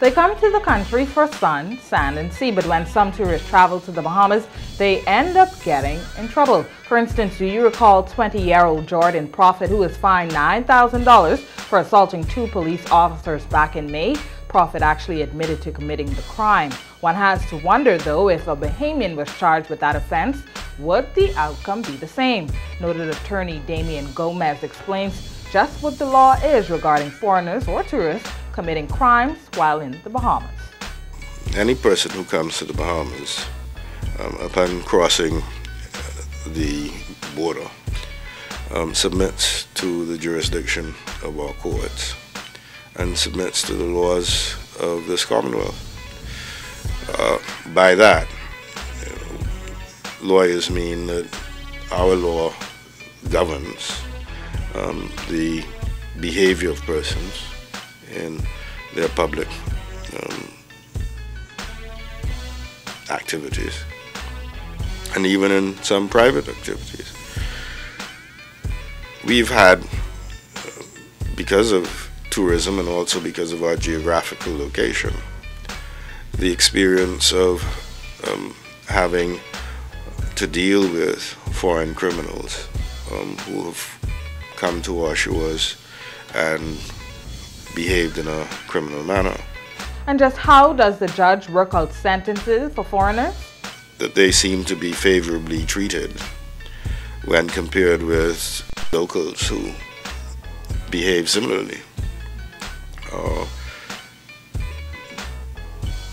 They come to the country for sun, sand, and sea, but when some tourists travel to the Bahamas, they end up getting in trouble. For instance, do you recall 20-year-old Jordan Prophet, who was fined $9,000 for assaulting 2 police officers back in May? Prophet actually admitted to committing the crime. One has to wonder, though, if a Bahamian was charged with that offense, would the outcome be the same? Noted attorney Damian Gomez explains just what the law is regarding foreigners or tourists committing crimes while in the Bahamas. Any person who comes to the Bahamas upon crossing the border submits to the jurisdiction of our courts and submits to the laws of this Commonwealth. By that, lawyers mean that our law governs the behavior of persons in their public activities and even in some private activities. We've had, because of tourism and also because of our geographical location, the experience of having to deal with foreign criminals who have come to our shores and behaved in a criminal manner. And just how does the judge work out sentences for foreigners? That they seem to be favorably treated when compared with locals who behave similarly.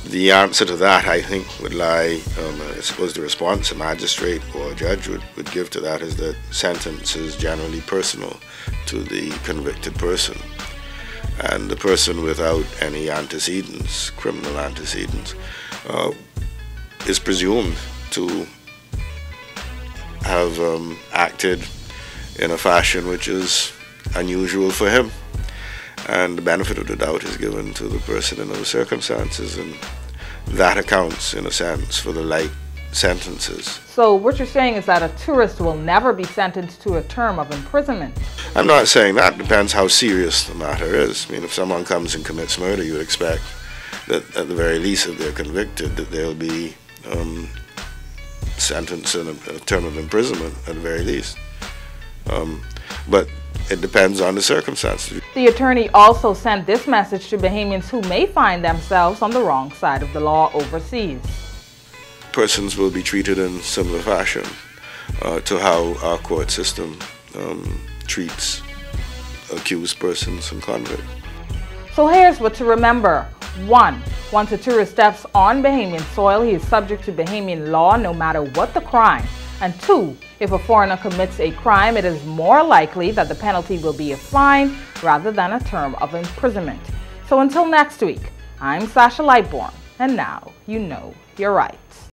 The answer to that, I think, would lie, I suppose the response a magistrate or a judge would give to that is that sentence is generally personal to the convicted person. And the person without any antecedents, criminal antecedents, is presumed to have acted in a fashion which is unusual for him. And the benefit of the doubt is given to the person in those circumstances, and that accounts, in a sense, for the light sentences. So what you're saying is that a tourist will never be sentenced to a term of imprisonment? I'm not saying that. It depends how serious the matter is. I mean, if someone comes and commits murder, you would expect that at the very least, if they're convicted, that they'll be sentenced in a term of imprisonment at the very least. But it depends on the circumstances. The attorney also sent this message to Bahamians who may find themselves on the wrong side of the law overseas. Persons will be treated in similar fashion to how our court system treats accused persons and convicts. So here's what to remember. 1. Once a tourist steps on Bahamian soil, he is subject to Bahamian law no matter what the crime. And 2, if a foreigner commits a crime, it is more likely that the penalty will be a fine rather than a term of imprisonment. So until next week, I'm Sasha Lightbourne, and now you know you're right.